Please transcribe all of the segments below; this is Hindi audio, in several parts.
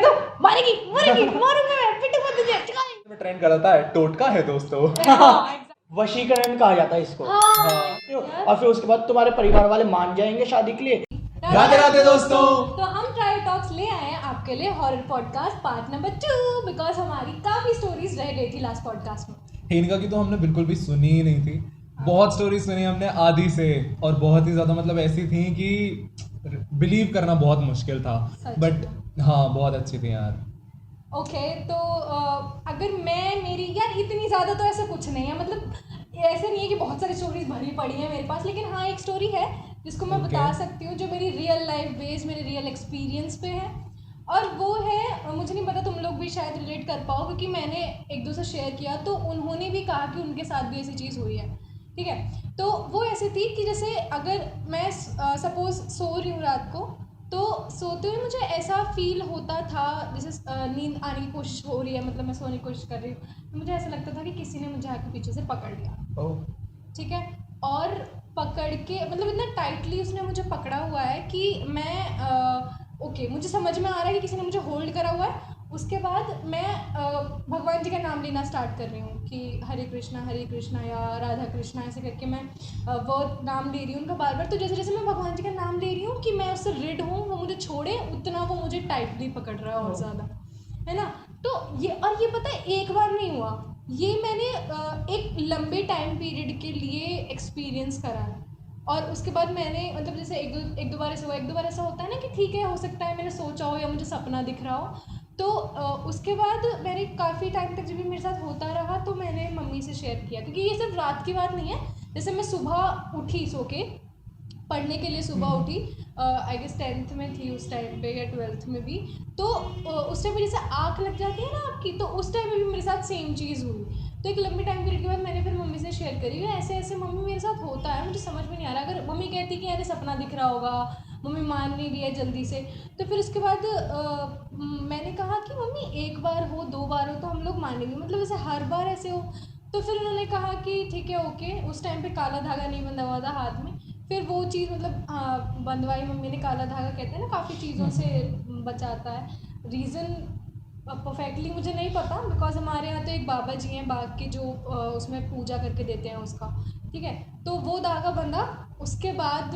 तो मारेगी मारेगी मारूंगा मैं पिटूंगा तुझे में ट्रेंड कराता है, टोटका है दोस्तों। वशीकरण कहा जाता है इसको। हाँ और फिर उसके बाद तुम्हारे परिवार वाले मान जाएंगे शादी के लिए। राधे राधे दोस्तों। तो हम ट्राई टॉक्स ले आए हैं आपके लिए horror podcast part number 2 because हमारी काफी स्टोरीज रह गई थी लास्ट पॉडकास्ट में। हिनका की तो हमने बिल्कुल भी सुनी ही नहीं थी। बहुत स्टोरी सुनी हमने आधी से, और बहुत ही ज्यादा मतलब ऐसी थी कि बिलीव करना बहुत मुश्किल था, बट हाँ बहुत अच्छी थी यार। ओके तो अगर मेरी यार इतनी ज़्यादा तो ऐसा कुछ नहीं है, मतलब ऐसे नहीं है कि बहुत सारी स्टोरीज भरी पड़ी हैं मेरे पास, लेकिन हाँ एक स्टोरी है जिसको मैं बता सकती हूँ जो मेरी रियल लाइफ बेस्ड मेरे रियल एक्सपीरियंस पे है। और वो है, मुझे नहीं पता तुम लोग भी शायद रिलेट कर पाओ क्योंकि मैंने एक दो से शेयर किया तो उन्होंने भी कहा कि उनके साथ भी ऐसी चीज़ हुई है। ठीक है, तो वो ऐसी थी कि जैसे अगर मैं सपोज सो रही हूँ रात को, तो सोते हुए मुझे ऐसा फील होता था जैसे नींद आने की कोशिश हो रही है, मतलब मैं सोने की कोशिश कर रही हूँ, तो मुझे ऐसा लगता था कि किसी ने मुझे आके पीछे से पकड़ लिया। ठीक है, और पकड़ के मतलब इतना टाइटली उसने मुझे पकड़ा हुआ है कि मैं ओके मुझे समझ में आ रहा है कि किसी ने मुझे होल्ड करा हुआ है। उसके बाद मैं भगवान जी का नाम लेना स्टार्ट कर रही हूँ कि हरे कृष्णा या राधा कृष्णा ऐसे करके मैं वो नाम ले रही हूँ उनका बार बार। तो जैसे जैसे मैं भगवान जी का नाम ले रही हूँ कि मैं उससे रिड हूँ, वो मुझे छोड़े, उतना वो मुझे टाइटली पकड़ रहा है और ज़्यादा, है ना। तो ये पता है एक बार नहीं हुआ, ये मैंने एक लंबे टाइम पीरियड के लिए एक्सपीरियंस करा है। और उसके बाद मैंने मतलब जैसे एक दो बार ऐसा हुआ, एक दो बार ऐसा होता है ना कि ठीक है हो सकता है मैंने सोचा हो या मुझे सपना दिख रहा हो। तो उसके बाद मैंने काफ़ी टाइम तक जब भी मेरे साथ होता रहा तो मैंने मम्मी से शेयर किया, क्योंकि ये सिर्फ रात की बात नहीं है। जैसे मैं सुबह उठी सो के पढ़ने के लिए सुबह उठी, आई गेस 10th में थी उस टाइम पे या 12th में भी, तो उस टाइम पे जैसे आँख लग जाती है ना आपकी, तो उस टाइम पे भी मेरे साथ सेम चीज़ हुई। तो एक लंबे टाइम पीरियड के बाद मैंने फिर मम्मी से शेयर करी ऐसे ऐसे मम्मी मेरे साथ होता है, मुझे समझ में नहीं आ रहा। अगर मम्मी कहती कि यार सपना दिख रहा होगा, मम्मी मान नहीं रही है जल्दी से। तो फिर उसके बाद मैंने कहा कि मम्मी एक बार हो दो बार हो तो हम लोग मानेंगे, मतलब ऐसे हर बार ऐसे हो। तो फिर उन्होंने कहा कि ठीक है ओके। उस टाइम पे काला धागा नहीं बंधा हुआ था हाथ में, फिर वो चीज़ मतलब बंधवाई मम्मी ने। काला धागा कहते हैं ना काफ़ी चीज़ों से बचाता है। रीज़न परफेक्टली मुझे नहीं पता बिकॉज हमारे यहाँ तो एक बाबा जी हैं बाग के जो उसमें पूजा करके देते हैं उसका। ठीक है, तो वो धागा बंधा, उसके बाद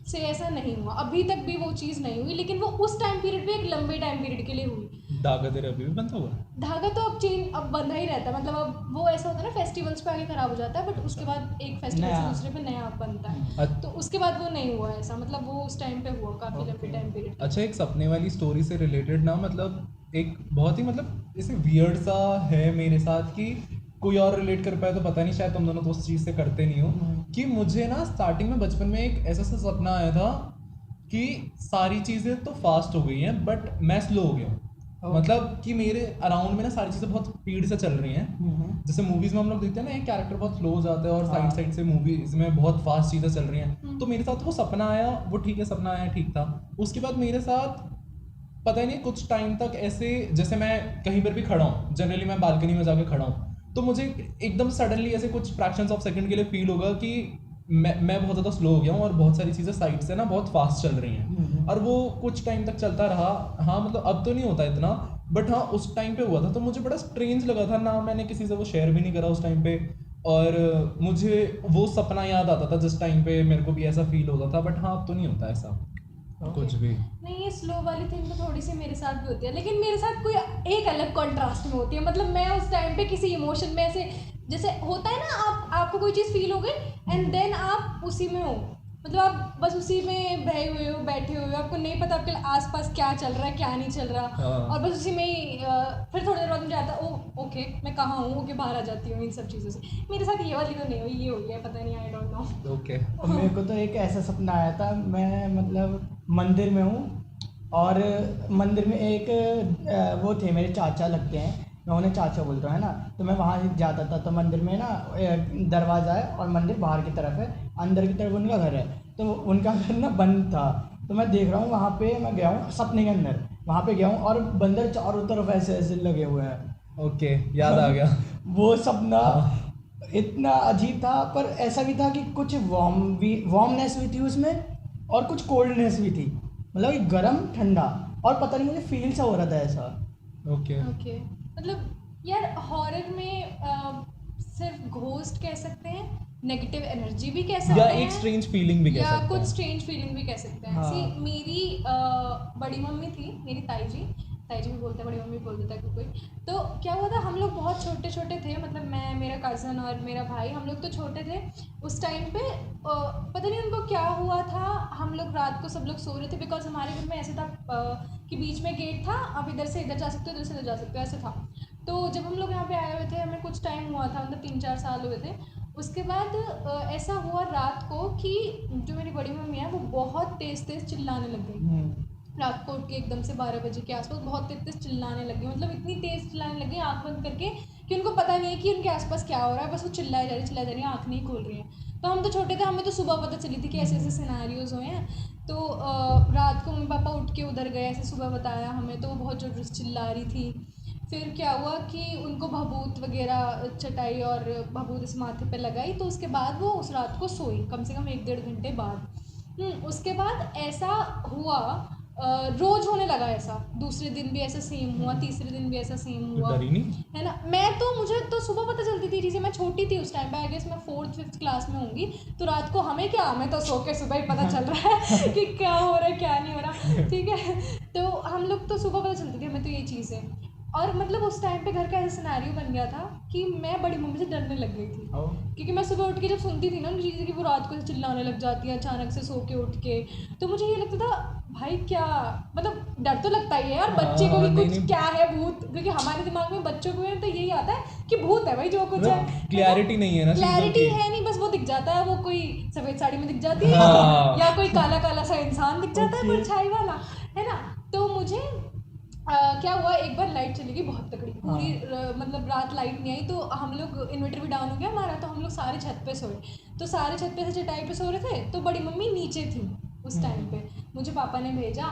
से ऐसा नहीं हुआ, अभी तक भी वो चीज़ नहीं हुई, लेकिन वो उस टाइम पीरियड पे एक लंबे टाइम पीरियड के लिए हुई। धागा तेरे अभी भी बंधा हुआ है? धागा तो अब बंधा ही रहता है, मतलब अब वो ऐसा होता है ना फेस्टिवल्स पे आगे खराब हो जाता है, बट उसके बाद एक फेस्टिवल से दूसरे पे नया बनता है। तो उसके बाद वो नहीं हुआ ऐसा, मतलब वो उस टाइम पे हुआ काफ़ी लंबे टाइम पीरियड। अच्छा, एक सपने वाली स्टोरी से रिलेटेड ना, मतलब एक बहुत ही मतलब इसे वियर्ड सा है मेरे साथ कि कोई और रिलेट कर पाए तो पता नहीं, शायद तुम दोनों तो उस चीज़ से करते नहीं हो। कि मुझे ना स्टार्टिंग में बचपन में एक ऐसा सा सपना आया था कि सारी चीज़ें तो फास्ट हो गई हैं बट मैं स्लो हो गया हूँ। मतलब कि मेरे अराउंड में ना सारी चीज़ें बहुत स्पीड से चल रही हैं। जैसे मूवीज़ में हम लोग देखते हैं ना एक कैरेक्टर बहुत स्लो हो जाता है और साइड साइड से मूवीज़ में बहुत फास्ट चीज़ें चल रही हैं। तो मेरे साथ वो सपना आया, वो ठीक है सपना आया ठीक था। उसके बाद मेरे साथ पता ही नहीं कुछ टाइम तक ऐसे, जैसे मैं कहीं पर भी खड़ा हूँ, जनरली मैं बालकनी में जाके खड़ा हूँ, तो मुझे एकदम सडनली ऐसे कुछ फ्रैक्शंस ऑफ सेकंड के लिए फील होगा कि मैं बहुत ज़्यादा स्लो हो गया हूँ और बहुत सारी चीज़ें साइड से ना बहुत फास्ट चल रही हैं। और वो कुछ टाइम तक चलता रहा। हाँ मतलब अब तो नहीं होता इतना, बट हाँ उस टाइम पे हुआ था। तो मुझे बड़ा स्ट्रेंज लगा था ना, मैंने किसी से वो शेयर भी नहीं करा उस टाइम पे। और मुझे वो सपना याद आता था जिस टाइम पे मेरे को भी ऐसा फील होता था, बट हाँ अब तो नहीं होता ऐसा कुछ भी। नहीं, ये स्लो वाली थिंग तो थोड़ी सी मेरे साथ भी होती है, लेकिन मेरे साथ कोई एक अलग कॉन्ट्रास्ट में होती है। मतलब मैं उस टाइम पे किसी इमोशन में ऐसे, जैसे होता है ना आपको कोई चीज़ फील हो गई एंड देन आप उसी में हो, मतलब आप बस उसी में बहे हुए हो, बैठे हुए हो, आपको नहीं पता आपके आसपास क्या चल रहा है क्या नहीं चल रहा। और बस उसी में ही फिर थोड़ी देर बाद मुझे आता है ओके मैं कहाँ हूँ, ओके बाहर आ जाती हूँ इन सब चीज़ों से। मेरे साथ ये वाली तो नहीं हुई, ये हुई है पता नहीं, आई डोंट नो। ओके। मेरे को तो एक ऐसा सपना आया था, मैं मतलब मंदिर में हूँ और मंदिर में एक वो थे मेरे चाचा लगते हैं, मैं उन्हें चाचा बोलता हूँ है ना। तो मैं वहाँ जाता था, तो मंदिर में ना दरवाज़ा है और मंदिर बाहर की तरफ है, अंदर की तरफ उनका घर है। तो उनका घर ना बंद था, तो मैं देख रहा हूँ वहाँ पे, मैं गया हूँ सपने के अंदर, वहाँ पे गया हूँ और बंदर चारों तरफ ऐसे ऐसे लगे हुए हैं। ओके, याद आ गया। वो सपना इतना अजीब था, पर ऐसा भी था कि कुछ वार्मनेस भी थी उसमें और कुछ कोल्डनेस भी थी, मतलब कि गर्म ठंडा और पता नहीं मुझे फील सा हो रहा था ऐसा। ओके ओके मतलब यार हॉरर में सिर्फ घोस्ट कह सकते हैं, नेगेटिव एनर्जी भी कह सकते या हैं, एक स्ट्रेंज फीलिंग भी कह या सकते कुछ हैं। स्ट्रेंज फीलिंग भी कह सकते हैं। हाँ। सी मेरी बड़ी मम्मी थी, मेरी ताई जी भी बोलते हैं, बड़ी मम्मी भी बोल देता है कोई कोई। तो क्या हुआ था, हम लोग बहुत छोटे छोटे थे, मतलब मैं, मेरा कज़न और मेरा भाई, हम लोग तो छोटे थे उस टाइम पे। पता नहीं उनको क्या हुआ था, हम लोग रात को सब लोग सो रहे थे, बिकॉज हमारे घर में ऐसे था कि बीच में गेट था, आप इधर से इधर जा सकते हो, इधर से इधर जा सकते हो, ऐसे था। तो जब हम लोग यहाँ पे आए हुए थे, हमें कुछ टाइम हुआ था, मतलब 3-4 साल हुए थे। उसके बाद ऐसा हुआ रात को कि जो मेरी बड़ी मम्मी है वो बहुत तेज़ तेज़ चिल्लाने लग गई। रात को उठ के एकदम से 12 बजे के आसपास बहुत तेज तेज चिल्लाने लगी, मतलब इतनी तेज़ चिल्लाने लगी आँख बंद करके कि उनको पता नहीं है कि उनके आसपास क्या हो रहा है, बस वो चिल्लाए जा रही है, आँख नहीं खोल रही है। तो हम तो छोटे थे, हमें तो सुबह पता चली थी कि ऐसे ऐसे सिनेरियोज हुए हैं। तो रात को मम्मी पापा उठ के उधर गए, ऐसे सुबह बताया हमें, तो वो बहुत जोर से चिल्ला रही थी। फिर क्या हुआ कि उनको भभूत वगैरह चटाई और भभूत इस माथे पे लगाई, तो उसके बाद वो उस रात को सोई कम से कम 1-1.5 घंटे बाद। उसके बाद ऐसा हुआ, रोज होने लगा ऐसा, दूसरे दिन भी ऐसा सेम हुआ, तीसरे दिन भी ऐसा सेम तो हुआ, डरी नहीं? है ना। मुझे तो सुबह पता चलती थी चीज़ें, मैं छोटी थी उस टाइम पे, आई गेस मैं 4th-5th क्लास में होंगी। तो रात को हमें क्या, हमें तो सो के सुबह ही पता चल रहा है कि क्या हो रहा है क्या नहीं हो रहा, ठीक है। तो हम लोग तो सुबह पता चलती थी हमें तो ये चीज़ें। और मतलब उस टाइम पे घर का ऐसा सिनेरियो बन गया था कि मैं बड़ी मम्मी से डरने लग गई थी, क्योंकि मैं सुबह उठ के जब सुनती थी ना उन चीज़ें कि वो रात को चिल्लाने लग जाती है अचानक से सो के उठ के, तो मुझे ये लगता था भाई क्या, मतलब डर तो लगता ही है यार बच्चे को हाँ, कि नहीं, कुछ नहीं। क्या है भूत, क्योंकि हमारे दिमाग में बच्चों को तो यही आता है कि भूत है भाई जो कुछ है। क्लैरिटी नहीं है ना चीजों क्लैरिटी की। है नहीं, बस वो दिख जाता है, वो कोई सफ़ेद साड़ी में दिख जाती है हाँ। या कोई काला काला सा इंसान दिख जाता है Okay. परछाई वाला, है ना। तो मुझे क्या हुआ, एक बार लाइट चली गई बहुत तगड़ी पूरी, मतलब रात लाइट नहीं आई, तो हम लोग इन्वर्टर भी डाउन हो गया हमारा, तो हम लोग सारे छत पे सोए। तो सारे छत पे से चटाई पे सो रहे थे, तो बड़ी मम्मी नीचे थी उस टाइम पे। मुझे पापा ने भेजा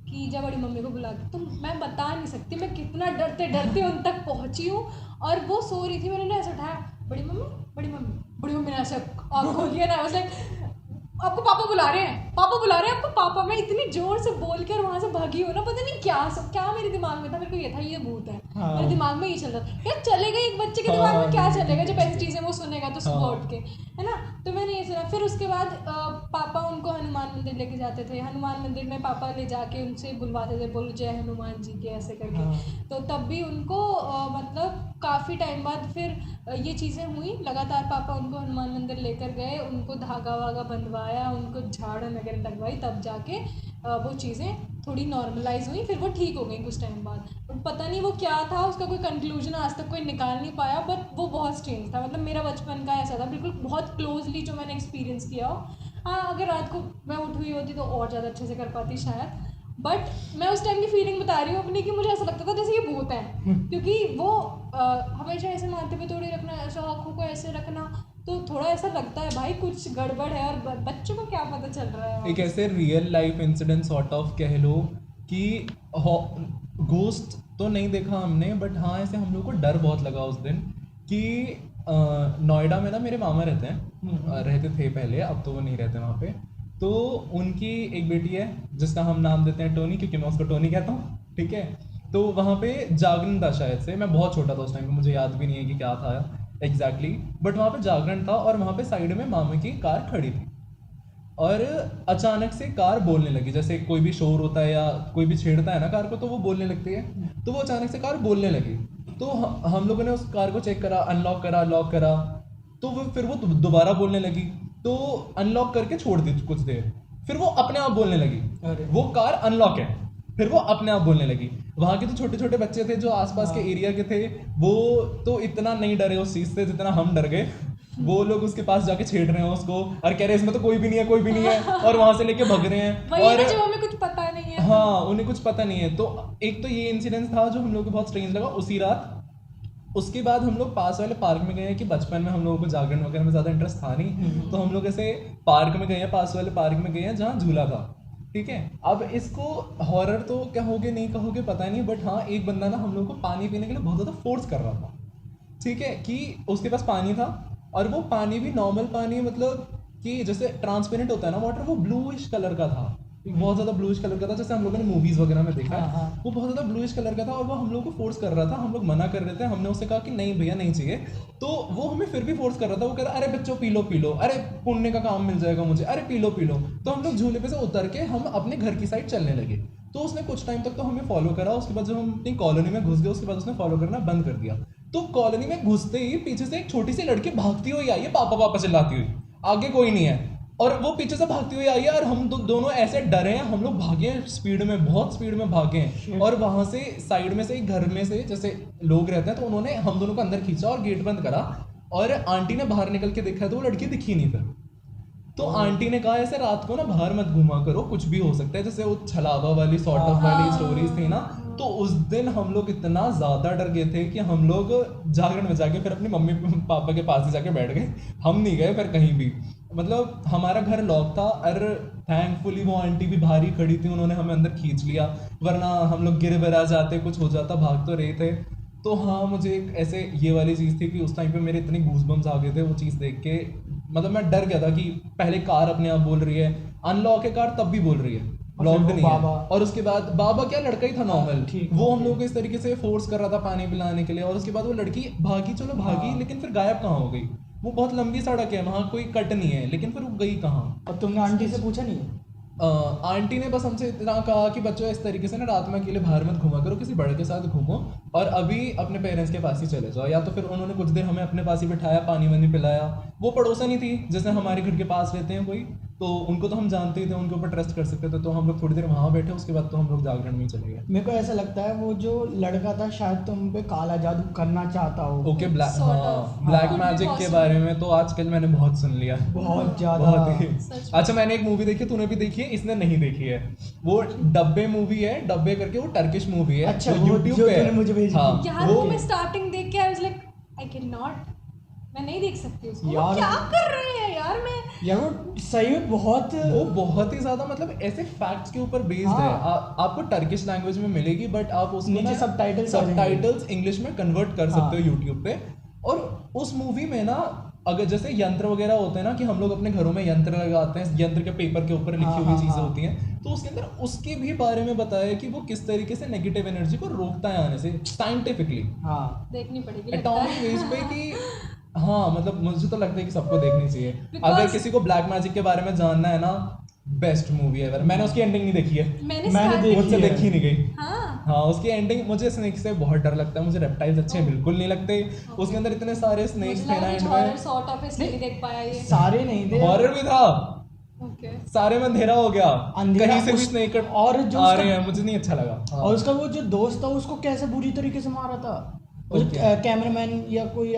कि जा बड़ी मम्मी को बुला के, तो मैं बता नहीं सकती मैं कितना डरते डरते उन तक पहुंची हूँ। और वो सो रही थी, मैंने उन्हें ऐसे उठाया, बड़ी मम्मी बड़ी मम्मी बड़ी मम्मी ने ऐसे आँख खोल लिया ना, लाइक आपको पापा बुला रहे हैं, पापा बुला रहे हैं आपको पापा। मैं इतनी जोर से बोल के और वहाँ से भागी हो ना, पता नहीं क्या मेरे दिमाग में था, मेरे को ये था ये भूत है, हाँ। मेरे दिमाग में ये चल रहा था यार। चलेगा एक बच्चे के दिमाग में क्या चलेगा जब ऐसी चीज़ें वो सुनेगा तो सुबह उठ के, है ना। तो मैंने ये सुना। फिर उसके बाद पापा उनको हनुमान मंदिर लेके जाते थे, हनुमान मंदिर में पापा ले जाके उनसे बुलवाते थे, बोलो जय हनुमान जी के ऐसे करके। तो तब भी उनको मतलब काफ़ी टाइम बाद फिर ये चीज़ें हुई लगातार, पापा उनको हनुमान मंदिर लेकर गए, उनको धागा वागा बंधवाया, उनको झाड़न वगैरह लगवाई, तब जाके वो चीज़ें थोड़ी नॉर्मलाइज हुई, फिर वो ठीक हो गई कुछ टाइम बाद। बट पता नहीं वो क्या था, उसका कोई कंक्लूजन आज तक कोई निकाल नहीं पाया, बट वो बहुत स्ट्रेंज था। मतलब मेरा बचपन का ऐसा था बिल्कुल बहुत क्लोजली जो मैंने एक्सपीरियंस किया हो। हाँ, अगर रात को मैं उठ हुई होती तो और ज़्यादा अच्छे से कर पाती शायद, बट मैं उस टाइम की फीलिंग बता रही हूँ अपनी कि मुझे ऐसा लगता था जैसे ये भूत है, क्योंकि वो हमेशा ऐसे माथे पे तोड़ी रखना, ऐसा आँखों को ऐसे रखना, तो थोड़ा ऐसा लगता है भाई कुछ गड़बड़ है, और बच्चों को क्या पता चल रहा है। एक ऐसे real life incident sort of कह लो कि घोस्ट तो नहीं देखा हमने, बट हाँ ऐसे हम लोग को डर बहुत लगा उस दिन कि नोएडा में ना मेरे मामा रहते हैं, रहते थे पहले, अब तो वो नहीं रहते वहाँ पे। तो उनकी एक बेटी है जिसका हम नाम देते हैं टोनी, क्योंकि मैं उसको टोनी कहता हूँ, ठीक है। तो वहाँ पे जागरण था शायद से, मैं बहुत छोटा था उस टाइम पे, मुझे याद भी नहीं है कि क्या था एग्जैक्टली, बट वहाँ पे जागरण था और वहाँ पे साइड में मामा की कार खड़ी थी, और अचानक से कार बोलने लगी, जैसे कोई भी शोर होता है या कोई भी छेड़ता है ना कार को तो वो बोलने लगती है। तो वो अचानक से कार बोलने लगी, तो हम लोगों ने उस कार को चेक करा, अनलॉक करा, लॉक करा, तो वो फिर वो दोबारा बोलने लगी, तो अनलॉक करके छोड़ दी कुछ देर, फिर वो अपने आप बोलने लगी। वो कार अनलॉक है, फिर वो अपने आप बोलने लगी। वहाँ के तो छोटे छोटे बच्चे थे जो आसपास के एरिया के थे, वो तो इतना नहीं डरे उस चीज़ से जितना हम डर गए। वो लोग उसके पास जाके छेड़ रहे हैं उसको और कह रहे हैं इसमें तो कोई भी नहीं है, कोई भी नहीं है, और वहां से लेके भग रहे हैं। वही और ना जो हमें कुछ पता नहीं है। हाँ, उन्हें कुछ पता नहीं है। तो एक तो ये इंसिडेंस था जो हम लोग को बहुत स्ट्रेंज लगा उसी रात। उसके बाद हम लोग पास वाले पार्क में गए हैं, कि बचपन में हम लोगों को जागरण वगैरह में ज़्यादा इंटरेस्ट था नहीं, तो हम लोग ऐसे पार्क में गए हैं, पास वाले पार्क में गए हैं जहाँ झूला था, ठीक है। अब इसको हॉरर तो कहोगे नहीं कहोगे पता नहीं, बट हाँ एक बंदा ना हम लोग को पानी पीने के लिए बहुत ज़्यादा फोर्स कर रहा था, ठीक है, कि उसके पास पानी था, और वो पानी भी नॉर्मल पानी, मतलब कि जैसे ट्रांसपेरेंट होता है ना वाटर, वो ब्लूइश कलर का था, बहुत ज़्यादा ब्लूइश कलर का था, जैसे हम लोगों ने मूवीज़ वगैरह में देखा है। हाँ। वो बहुत ज़्यादा ब्लूइश कलर का था और वो हम लोग को फोर्स कर रहा था, हम लोग मना कर रहे थे, हमने उससे कहा कि नहीं भैया नहीं चाहिए, तो वो हमें फिर भी फोर्स कर रहा था। वो कह रहा अरे बच्चों पी लो, अरे पुण्य का काम मिल जाएगा मुझे, अरे पी लो। तो हम लोग झूले पे से उतर के हम अपने घर की साइड चलने लगे। तो उसने कुछ टाइम तक तो हमें फॉलो करा, उसके बाद जब हम अपनी कॉलोनी में घुस गए उसके बाद उसने फॉलो करना बंद कर दिया। तो कॉलोनी में घुसते ही पीछे से एक छोटी सी लड़की भागती हुई आई है, पापा पापा चिल्लाती हुई, आगे कोई नहीं है, और वो पीछे से भागती हुई आई है और हम दोनों ऐसे डरे हैं, हम लोग भागे हैं स्पीड में, बहुत स्पीड में भागे हैं। और वहां से साइड में से एक घर में से जैसे लोग रहते हैं, तो उन्होंने हम दोनों को अंदर खींचा और गेट बंद करा, और आंटी ने बाहर निकल के देखा तो वो लड़की दिखी नहीं फिर। तो आंटी ने कहा ऐसे रात को ना बाहर मत घूमा करो, कुछ भी हो सकता है, जैसे वो छलावा वाली सॉर्ट ऑफ वाली स्टोरीज थी ना। तो उस दिन हम लोग इतना ज्यादा डर गए थे कि हम लोग जागरण में जाके फिर अपनी मम्मी पापा के पास ही जाके बैठ गए, हम नहीं गए फिर कहीं भी। मतलब हमारा घर लॉक था और थैंकफुली वो आंटी भी बाहर ही खड़ी थी, उन्होंने हमें अंदर खींच लिया, वरना हम लोग गिर बिरा जाते, कुछ हो जाता, भाग तो रहे थे। तो हाँ, मुझे एक ऐसे ये वाली चीज़ थी कि उस टाइम पे मेरे इतने गूज़बम्स आ गए थे वो चीज़ देख के। मतलब मैं डर गया था कि पहले कार अपने आप बोल रही है, अनलॉक है कार तब भी बोल रही है, लॉक्ड नहीं है, और उसके बाद बाबा क्या लड़का ही था नॉर्मल, वो हम लोग को इस तरीके से फोर्स कर रहा था पानी पिलाने के लिए, और उसके बाद वो लड़की भागी, चलो भागी, लेकिन फिर गायब कहाँ हो गई। वो बहुत लंबी सड़क है, वहाँ कोई कट नहीं है, लेकिन फिर वो गई कहाँ। और तुमने आंटी से पूछा नहीं? आंटी ने बस हमसे इतना कहा कि बच्चों इस तरीके से ना रात में अकेले बाहर मत घूमा करो, किसी बड़े के साथ घूमो और अभी अपने पेरेंट्स के पास ही चले जाओ। या तो फिर उन्होंने कुछ देर हमें अपने पास ही बिठाया, पानी वानी पिलाया। वो पड़ोसन ही थी जैसे हमारे घर के पास रहते हैं कोई, तो उनको तो हम जानते ही थे, उनके ऊपर ट्रस्ट कर सकते थे, तो हम लोग थोड़ी देर वहाँ बैठे, उसके बाद तो हम लोग जागरण में ही चले गए। मेरे को ऐसा लगता है वो जो लड़का था शायद तुम पे काला जादू करना चाहता हो। ओके, ब्लैक Sort हाँ, of. Black Could be magic के possible. बारे में तो आजकल मैंने बहुत सुन लिया, बहुत ज्यादा। बहुत ही। सच में। अच्छा, मैंने एक मूवी देखी, तूने भी देखी है, इसने नहीं देखी है, वो डब्बे मूवी है, डब्बे करके, वो टर्किश मूवी है। अच्छा, वो वो YouTube जो पे है। तूने मुझे भेजी हाँ, थी। यार वो वो मैं स्टार्टिंग देख के I was like I can not, मैं नहीं देख सकती उसको। वो यार, क्या कर रहे हैं यार, मैं यार वो सही में बहुत वो बहुत ही ज्यादा मतलब ऐसे फैक्ट्स के ऊपर बेस्ड हाँ। है। आपको टर्किश लैंग्वेज में मिलेगी, बट आप उसको नीचे subtitles आ जाएंगे। सबटाइटल्स इंग्लिश में कन्वर्ट कर सकते हो हाँ। यूट्यूब पे। और उस मूवी में ना, अगर जैसे यंत्र वगैरह होते हैं ना कि हम लोग अपने घरों में यंत्र लगाते हैं, यंत्र के पेपर के ऊपर लिखी हाँ, हुई हाँ, चीजें हाँ। होती हैं, तो उसके अंदर उसके भी बारे में बताया है कि वो किस तरीके से नेगेटिव एनर्जी को रोकता है आने से, साइंटिफिकली, हाँ। देखनी पड़ेगी लगता एटॉमिक है। बेस पे कि हाँ, मतलब मुझे तो लगता है कि सबको देखनी चाहिए। Because- अगर किसी को ब्लैक मैजिक के बारे में जानना है ना, बेस्ट मूवी एवर। मैंने उसकी एंडिंग नहीं देखी है, मैंने मैंने start- देखी मुझसे है। देखी नहीं गई। हाँ हाँ, उसकी एंडिंग, मुझे स्नेक से बहुत डर लगता है, मुझे रेप्टाइल्स अच्छे बिल्कुल नहीं लगते। उसके अंदर इतने सारे स्नेक्स मुझे थे ना लगा एंड कुछ हॉरर में, सॉर्ट ऑफ इसलिए नहीं देख पाया ये। सारे नहीं थे। हॉरर भी था, ओके सारे में अंधेरा हो गया, अंधेरा कहीं से भी उस- स्नेक और जो आ उसका- रहे हैं, मुझे नहीं अच्छा लगा। हाँ। और उसका वो जो दोस्त था उसको कैसे बुरी तरीके से मारा था, वो जो Okay. कैमरामैन या कोई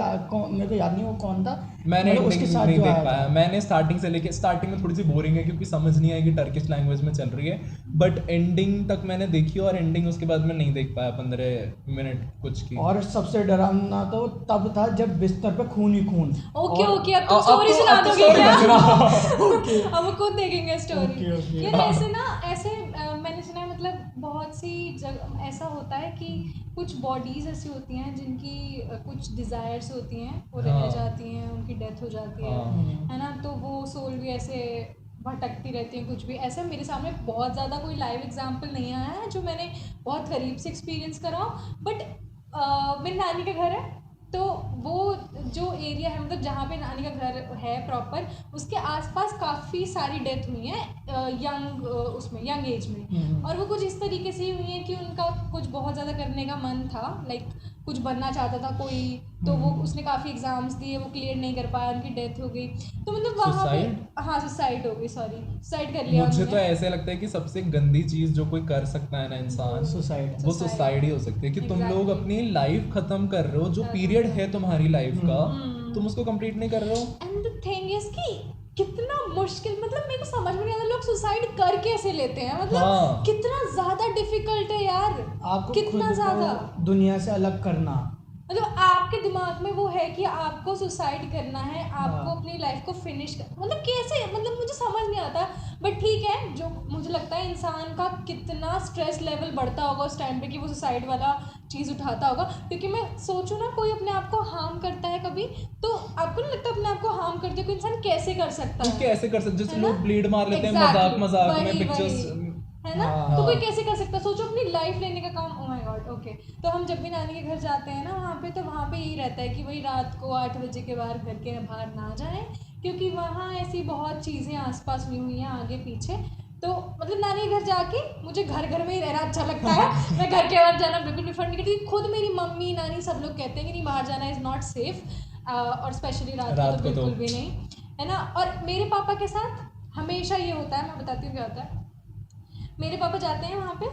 मेरे को याद नहीं वो कौन था, मैंने मतलब एंडिंग उसके साथ नहीं जो देख आया पाया। था। मैंने स्टार्टिंग से लेके, स्टार्टिंग में थोड़ी सी बोरिंग है क्योंकि समझ नहीं आई कि टर्किश लैंग्वेज में चल रही है, बट एंडिंग तक मैंने देखी, और एंडिंग उसके बाद मैं नहीं देख पाया 15 मिनट कुछ की। और सबसे डरावना तो तब था जब बिस्तर पे खून ही खून। ओके और- ओके, अब तुम अब स्टोरी तो- सुना अब तो दोगे story क्या? मत सुनाओ। अब वो खुद देखेंगे स्टोरी। Okay, okay. यार ऐसे ना, ऐसे मैंने सुना है, मतलब बहुत सी जगह ऐसा होता है कि कुछ बॉडीज ऐसी होती हैं जिनकी कुछ डिजायर्स होती हैं, वो रह हाँ। जाती हैं, उनकी डेथ हो जाती हाँ। है ना, तो वो सोल भी ऐसे भटकती रहती हैं कुछ भी ऐसे। मेरे सामने बहुत ज़्यादा कोई लाइव एग्जांपल नहीं आया है जो मैंने बहुत करीब से एक्सपीरियंस करा हो, बट मेरी नानी का घर है, तो वो जो एरिया है, मतलब जहाँ पे नानी का घर है प्रॉपर, उसके आसपास काफ़ी सारी डेथ हुई हैं यंग उसमें यंग एज में, और वो कुछ इस तरीके से ही हुई है कि उनका कुछ बहुत ज़्यादा करने का मन था, लाइक कुछ बनना चाहता था कोई, तो वो उसने काफ़ी एग्जाम्स दिए, वो क्लियर नहीं कर पाया, उनकी डेथ हो गई। तो मतलब वहाँ पे हाँ सुसाइड हो गई, सॉरी सुसाइड कर लिया मुझे तो उन्होंने। ऐसे लगता है कि सबसे गंदी चीज जो कोई कर सकता है ना इंसान, सुसाइड। वो सुसाइड ही हो सकती है कि तुम लोग Exactly. अपनी लाइफ खत्म कर रहे हो, जो पीरियड है तुम्हारी लाइफ का, तुम उसको कंप्लीट नहीं कर रहे हो। एंड द थिंग इज कि कितना मुश्किल, मतलब मेरे को समझ में नहीं आता लोग सुसाइड कर कैसे लेते हैं, मतलब हाँ। कितना ज्यादा डिफिकल्ट है यार, आपको कितना खुद ज्यादा, को दुनिया से अलग करना। मतलब आपके दिमाग में वो है कि आपको सुसाइड करना है, आपको हाँ। अपनी लाइफ को फिनिश कर, मतलब कैसे, मतलब मुझे समझ नहीं आता। बट ठीक है, जो मुझे लगता है इंसान का कितना स्ट्रेस लेवल बढ़ता होगा उस टाइम पे कि वो सुसाइड वाला चीज़ उठाता होगा, क्योंकि मैं सोचूं ना कोई अपने आप को हार्म करता है कभी, तो आपको नहीं लगता अपने आप को हार्म करते कोई इंसान कैसे कर सकता तू है? कैसे कर सकते, जैसे है ना? लोग ब्लेड मार लेते हैं Exactly, मजाक में वही, पिक्चर्स। वही। है ना? हाँ। तो कोई कैसे कर सकता है? सोचो अपनी लाइफ लेने का काम। Oh my God, okay. तो हम जब भी नानी के घर जाते हैं ना वहाँ पे, तो वहाँ पे यही रहता है कि वही रात को 8 बजे के बाद घर के बाहर ना जाएं, क्योंकि वहाँ ऐसी बहुत चीज़ें आसपास हुई हुई हैं आगे पीछे। तो मतलब नानी के घर जाके मुझे घर घर में ही रहना अच्छा लगता है। मैं घर के बाहर जाना बिल्कुल प्रेफर नहीं करती। खुद मेरी मम्मी नानी सब लोग कहते हैं कि नहीं, बाहर जाना इज़ नॉट सेफ, और स्पेशली रात को तो बिल्कुल भी नहीं, है ना। और मेरे पापा के साथ हमेशा ये होता है, मैं बताती हूँ क्या होता है। मेरे पापा जाते हैं वहाँ पे,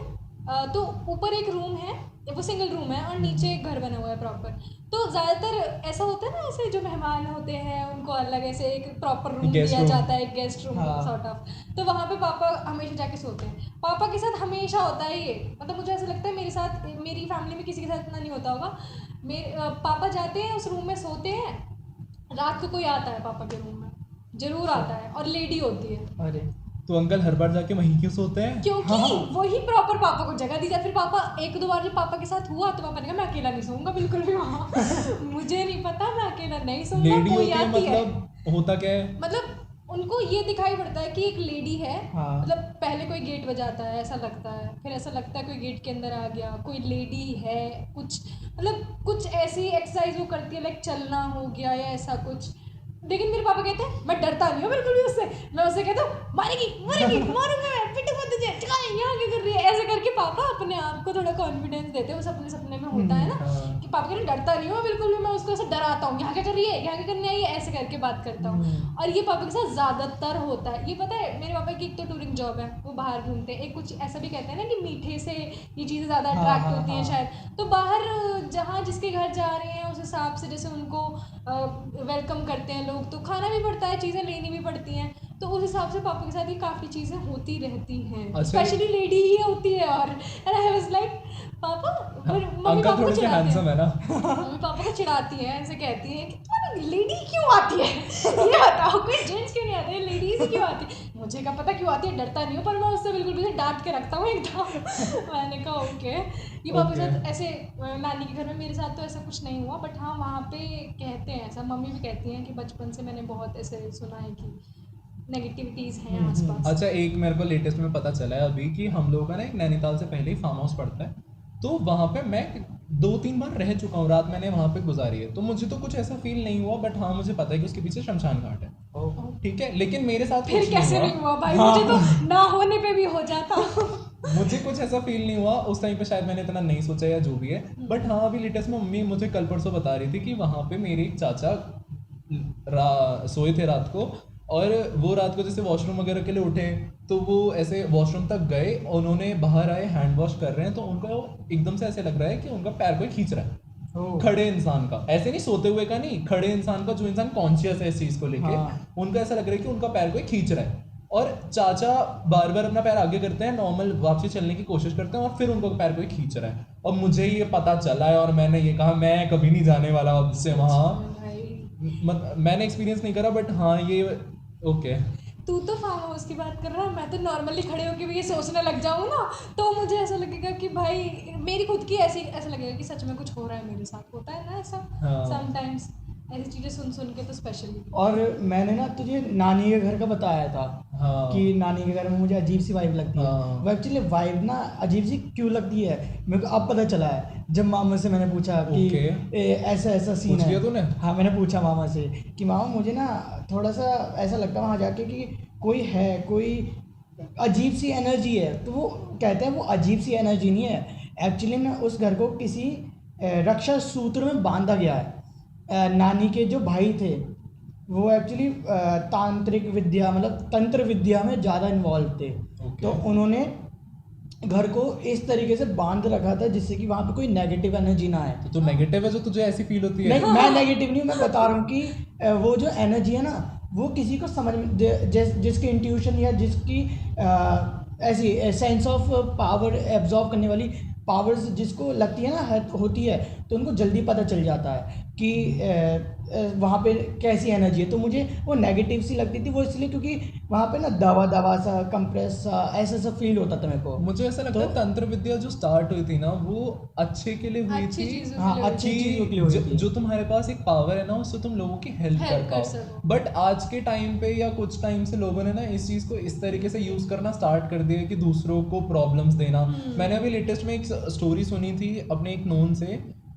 तो ऊपर एक रूम है, वो सिंगल रूम है, और नीचे एक घर बना हुआ है प्रॉपर। तो ज़्यादातर ऐसा होता है ना, ऐसे जो मेहमान होते हैं उनको अलग ऐसे एक प्रॉपर रूम दिया जाता है, एक गेस्ट रूम सॉर्ट ऑफ। तो वहाँ पे पापा हमेशा जाके सोते हैं। पापा के साथ हमेशा होता है ये, मतलब मुझे ऐसा लगता है मेरे साथ, मेरी फैमिली में किसी के साथ इतना नहीं होता होगा। मेरे पापा जाते हैं उस रूम में सोते हैं, रात को कोई आता है पापा के रूम में, ज़रूर आता है, और लेडी होती है। अरे तो अंकल हर बार जाके वहीं क्यों सोते हैं? क्योंकि वही प्रॉपर पापा को जगह दी जाए। फिर पापा एक दो बार जब पापा के साथ हुआ तो पापा ने कहा मैं अकेला नहीं सोऊंगा बिल्कुल भी वहाँ। मुझे नहीं पता, मैं अकेला नहीं सोऊंगा, लेडी कोई होती है, आती है। मतलब होता क्या है, मतलब उनको ये दिखाई पड़ता है कि एक लेडी है। हाँ। मतलब पहले कोई गेट बजाता है, ऐसा लगता है, फिर ऐसा लगता है कोई गेट के अंदर आ गया, कोई लेडी है, कुछ मतलब कुछ ऐसी एक्सरसाइज वो करती है, लाइक चलना हो गया या ऐसा कुछ। लेकिन मेरे पापा कहते हैं मैं डरता नहीं हूँ बिल्कुल भी उससे। मैं उससे कहता हूँ मारेगी मारेगी, मारूंगा मैं, पिटूंगा तुझे, यहाँ क्या कर रही है, ऐसे करके पापा अपने आप को थोड़ा कॉन्फिडेंस देते हैं। उस अपने सपने में होता है ना कि पापा कहते डरता नहीं हूँ मैं बिल्कुल भी, मैं उसको ऐसे डराता हूँ, यहाँ क्या कर रही है, यहाँ क्या करने आई है, ऐसे करके बात करता हूँ। और ये पापा के साथ ज़्यादातर होता है। ये पता है मेरे पापा की एक तो टूरिंग जॉब है, वो बाहर घूमते हैं। एक कुछ ऐसा भी कहते हैं ना कि मीठे से ये चीज़ें ज़्यादा अट्रैक्ट होती हैं शायद। तो बाहर जहाँ जिसके घर जा रहे हैं उस हिसाब से जैसे उनको वेलकम करते हैं लोग, तो खाना भी पड़ता है, चीज़ें लेनी भी पड़ती हैं। तो उस हिसाब से पापा के साथ ये काफ़ी चीज़ें होती रहती हैं, स्पेशली लेडी ही होती है। और आई वाज लाइक पापा, मम्मी पापा को चिढ़ाती है, मम्मी पापा को चिढ़ाती है, ऐसे कहती है कि तुम्हारी लेडी क्यों आती है, ये बताओ, कोई जेंट्स क्यों नहीं आते, लेडीज क्यों आती है। मुझे क्या पता क्यों आती है, डरता नहीं हूँ, पर मैं उससे बिल्कुल भी डांट के रखता हूँ एकदम। मैंने कहा ओके। ये पापा के साथ ऐसे, नानी के घर में मेरे साथ तो ऐसा कुछ नहीं हुआ, बट हाँ वहाँ पे कहते हैं ऐसा, मम्मी भी कहती हैं कि बचपन से मैंने बहुत ऐसे सुना है कि नेगेटिविटीज हैं आसपास। अच्छा, एक मेरे को लेटेस्ट में पता चला है अभी कि हम लोगों का ना एक नैनीताल से पहले ही फार्म हाउस पड़ता है, तो वहाँ पे मैं 2-3 बार रह चुका हूँ, रात मैंने वहाँ पे गुजारी है। तो मुझे तो कुछ ऐसा फील नहीं हुआ, बट हाँ मुझे पता है कि उसके पीछे शमशान घाट है, ठीक है। लेकिन मेरे साथ फिर कुछ कैसे नहीं हुआ भाई, मुझे तो ना होने पे भी हो जाता। मुझे कुछ ऐसा फील नहीं हुआ उस टाइम पे, शायद मैंने इतना नहीं सोचा या जो भी है। बट हाँ अभी लेटेस्ट में मम्मी मुझे कल परसों बता रही थी कि वहाँ पे मेरे एक चाचा सोए थे रात को, और वो रात को जैसे वॉशरूम वगैरह के लिए उठे, तो वो ऐसे वॉशरूम तक गए, उन्होंने बाहर आए, हैंड वॉश कर रहे हैं, तो उनको एकदम से ऐसे लग रहा है कि उनका पैर कोई खींच रहा है, खड़े इंसान का, ऐसे नहीं सोते हुए का नहीं, खड़े इंसान का, जो इंसान कॉन्शियस है इस चीज को लेके, उनका ऐसा लग रहा है कि उनका पैर कोई खींच रहा है। और चाचा बार बार अपना पैर आगे करते हैं, नॉर्मल वापसी चलने की कोशिश करते हैं, और फिर उनका पैर कोई खींच रहा है। और मुझे ये पता चला है, और मैंने ये कहा मैं कभी नहीं जाने वाला अब से वहाँ, मैंने एक्सपीरियंस नहीं करा, बट हाँ ये ओके। तू तो फार्म हाउस की बात कर रहा है, मैं तो नॉर्मली खड़े होकर भी ये सोचने लग जाऊँ ना, तो मुझे ऐसा लगेगा कि भाई मेरी खुद की ऐसा लगेगा कि सच में कुछ हो रहा है मेरे साथ। होता है ना ऐसा समटाइम्स, ऐसी चीजें सुन सुन के तो स्पेशली। और मैंने ना तुझे नानी के घर का बताया था कि नानी के घर में मुझे अजीब सी वाइब लगती है। वो एक्चुअली वाइब ना अजीब सी क्यों लगती है मेरे को अब पता चला है, जब मामा से मैंने पूछा कि ऐसा ऐसा सीन है। तूने? हाँ मैंने पूछा मामा से कि मामा मुझे ना थोड़ा सा ऐसा लगता है वहाँ जाके कि कोई है, कोई अजीब सी एनर्जी है। तो वो कहते हैं वो अजीब सी एनर्जी नहीं है, एक्चुअली ना उस घर को किसी रक्षा सूत्र में बांधा गया है। नानी के जो भाई थे वो एक्चुअली तांत्रिक विद्या मतलब तंत्र विद्या में ज़्यादा इन्वॉल्व थे। तो उन्होंने घर को इस तरीके से बांध रखा था जिससे कि वहाँ पे कोई नेगेटिव एनर्जी ना आए। तो नेगेटिव है जो तुझे ऐसी फील होती है? नहीं मैं नेगेटिव नहीं, मैं बता रहा हूँ कि वो जो एनर्जी है ना वो किसी को समझ में जिसकी इंट्यूशन या जिसकी ऐसी सेंस ऑफ पावर एब्जॉर्ब करने वाली पावर्स जिसको लगती है ना होती है, तो उनको जल्दी पता चल जाता है कि वहाँ पे कैसी एनर्जी है, तो मुझे वो नेगेटिव सी लगती थी वो, इसलिए क्योंकि वहाँ पे ना दवा दवा सा कंप्रेस सा ऐसा सा फील होता था मेरे को। मुझे ऐसा लगता है तो तंत्र विद्या जो स्टार्ट हुई थी ना वो अच्छे के लिए हुई अच्छी थी। चीज़ों के हाँ, लिए अच्छी कि चीज़ों के लिए हुई थी। जो तुम्हारे पास एक पावर है ना उससे तुम लोगों की हेल्प Help कर कर पाओ। सको। बट आज के टाइम पे या कुछ टाइम से लोगों ने ना इस चीज़ को इस तरीके से यूज़ करना स्टार्ट कर दिया कि दूसरों को प्रॉब्लम्स देना। मैंने अभी लेटेस्ट में एक स्टोरी सुनी थी अपने एक नोन से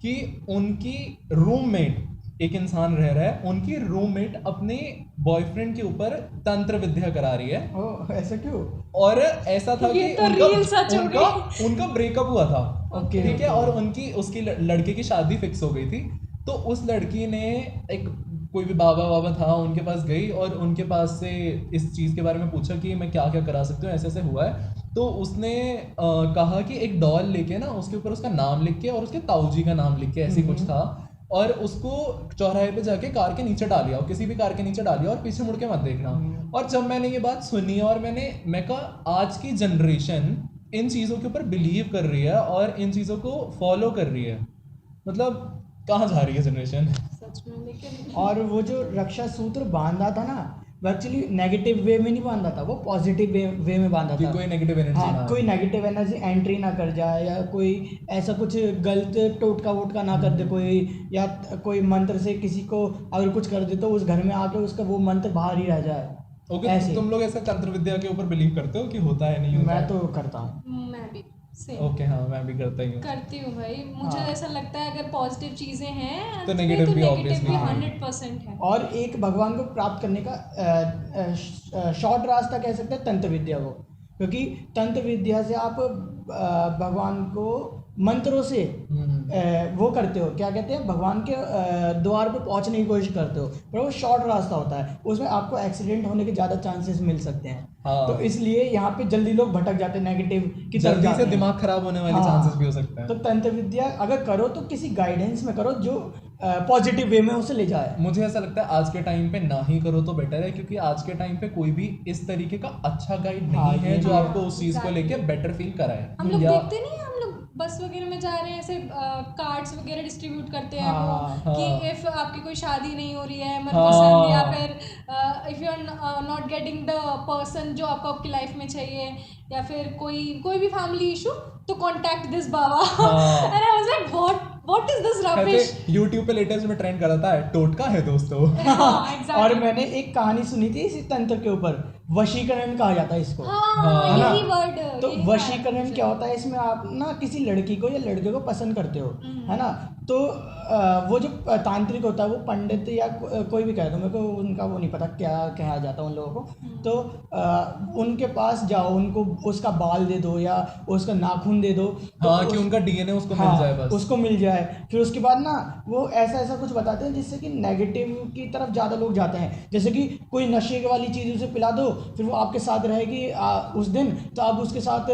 कि उनकी रूममेट, एक इंसान रह रहा है, उनकी रूममेट अपने बॉयफ्रेंड के ऊपर तंत्र विद्या करा रही है। ओ ऐसा क्यों? और ऐसा था ये कि तो उनका real सच हो उनका गई। उनका ब्रेकअप हुआ था। ओके, ठीक है, ओके। और उनकी उसकी लड़के की शादी फिक्स हो गई थी। तो उस लड़की ने एक कोई भी बाबा बाबा था उनके पास गई और उनके पास से इस चीज़ के बारे में पूछा कि मैं क्या क्या करा सकती हूँ, ऐसे ऐसे हुआ है। तो उसने कहा कि एक डॉल लेके ना उसके ऊपर उसका नाम लिख के और उसके ताऊजी का नाम लिख के ऐसे कुछ था, और उसको चौराहे पे जाके कार के नीचे डालिया, और किसी भी कार के नीचे डालिया, और पीछे मुड़ के मत देखना। और जब मैंने ये बात सुनी और मैं कहा आज की जनरेशन इन चीज़ों के ऊपर बिलीव कर रही है और इन चीज़ों को फॉलो कर रही है, मतलब कहाँ जा रही है जनरेशन। सच में, लेकिन और वो जो रक्षा सूत्र बांधा था ना, वो एक्चुअली नेगेटिव वे में नहीं बांधा था, वो पॉजिटिव वे में बांधा कि था। कोई नेगेटिव एनर्जी ना हाँ, आए। कोई नेगेटिव एनर्जी एंट्री ना कर जाए, या कोई ऐसा कुछ गलत टोटका वोटका ना कर दे कोई, या कोई मंत्र से किसी को अगर कुछ कर दे तो उस घर में आके उसका वो मंत्र बाहर ही रह जाए। ओके, ऐसे तुम लोग ऐसा तंत्र विद्या के ऊपर बिलीव करते हो कि होता है नहीं होता मैं है? तो करता हूँ। मैं भी सेम ओके, हाँ मैं भी करता ही हूँ। करती हूँ भाई। मुझे हाँ। ऐसा लगता है अगर पॉजिटिव चीज़ें हैं तो negative भी नेगेटिव obviously भी है। 100% है। और एक भगवान को प्राप्त करने का शॉर्ट रास्ता कह सकते हैं तंत्र विद्या को, क्योंकि तंत्र विद्या से आप भगवान को मंत्रों से वो करते हो, क्या कहते हैं, भगवान के द्वार पे पहुंचने की कोशिश करते हो, पर वो शॉर्ट रास्ता होता है, उसमें आपको एक्सीडेंट होने के ज़्यादा चांसेस मिल सकते हैं। हाँ। तो इसलिए यहाँ पे जल्दी लोग भटक जाते हैं, नेगेटिव की तरफ जल्दी जाते से हैं। दिमाग खराब होने वाले हाँ। चांसेस भी हो सकते हैं। तो तंत्र विद्या अगर करो तो किसी गाइडेंस में करो जो पॉजिटिव वे में उसे ले जाए। मुझे ऐसा लगता है आज के टाइम पे ना ही करो तो बेटर है, क्योंकि आज के टाइम पे कोई भी इस तरीके का अच्छा गाइड नहीं हाँ, है ये जो भी है। आपको उस चीज को लेके बेटर फील कराए। हम लोग या देखते नहीं है, हम लोग बस वगैरह में जा रहे हैं, ऐसे कार्ड्स वगैरह डिस्ट्रीब्यूट करते हैं हाँ, वो कि हाँ। इफ आपकी कोई शादी नहीं हो रही है, हाँ। मनपसंद, या फिर if you are not getting the person जो आपको आपकी लाइफ में चाहिए, या फिर कोई भी फैमिली इशू, तो कॉन्टैक्ट दिस बाबा। हाँ। And I was like what is this rubbish. ऐसे YouTube पे लेटेस्ट में ट्रेंड कर रहा था, टोटका है दोस्तों। हाँ, exactly. और मैंने एक कहानी सुनी थी इसी तंत्र के ऊपर, वशीकरण कहा जाता है इसको। हाँ, है ना? यही वर्ड। तो वशीकरण क्या होता है, इसमें आप ना किसी लड़की को या लड़के को पसंद करते हो, है ना, तो वो जो तांत्रिक होता है वो पंडित या कोई भी कह दो, मेरे को उनका वो नहीं पता क्या कहा जाता है उन लोगों को, तो उनके पास जाओ, उनको उसका बाल दे दो या उसका नाखून दे दो, तो हाँ, कि उनका DNA उसको मिल हाँ, जाए बस। उसको मिल जाए। फिर उसके बाद ना वो ऐसा ऐसा कुछ बताते हैं जिससे कि नेगेटिव की तरफ ज़्यादा लोग जाते हैं, जैसे कि कोई नशे वाली चीज़ उसे पिला दो, फिर वो आपके साथ रहेगी उस दिन, तो आप उसके साथ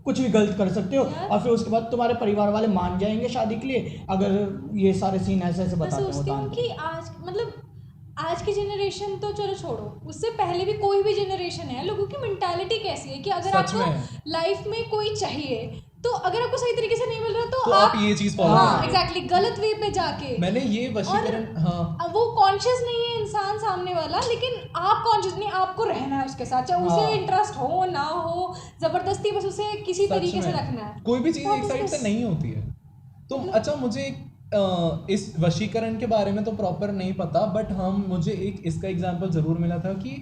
कुछ भी गलत कर सकते हो, और फिर उसके बाद तुम्हारे परिवार वाले मान जाएंगे शादी के लिए, अगर ये सारे सीन ऐसे ऐसे मैं बताते हैं सोचती हूँ कि आज मतलब आज की जनरेशन तो चलो छोड़ो, उससे पहले भी कोई भी जनरेशन है, लोगों की मेंटालिटी कैसी है कि अगर सच आपको में। लाइफ में कोई चाहिए, तो अगर आपको सही तरीके से नहीं मिल रहा तो आप ये चीज follow हाँ करोगे। एग्जैक्टली गलत वे पे जाके। मैंने ये वशीकरण, हाँ अब वो कॉन्शियस नहीं है इंसान सामने वाला, लेकिन आप कॉन्शियस नहीं, आपको रहना है उसके साथ, चाहे उसे हाँ। इंटरेस्ट हो ना हो, जबरदस्ती बस उसे किसी सच तरीके से में। रखना है। कोई भी चीज What एक is साइड से this? नहीं होती है। तो अच्छा, मुझे इस वशीकरण के बारे में तो प्रॉपर नहीं पता, बट मुझे एक इसका एग्जांपल जरूर मिला था कि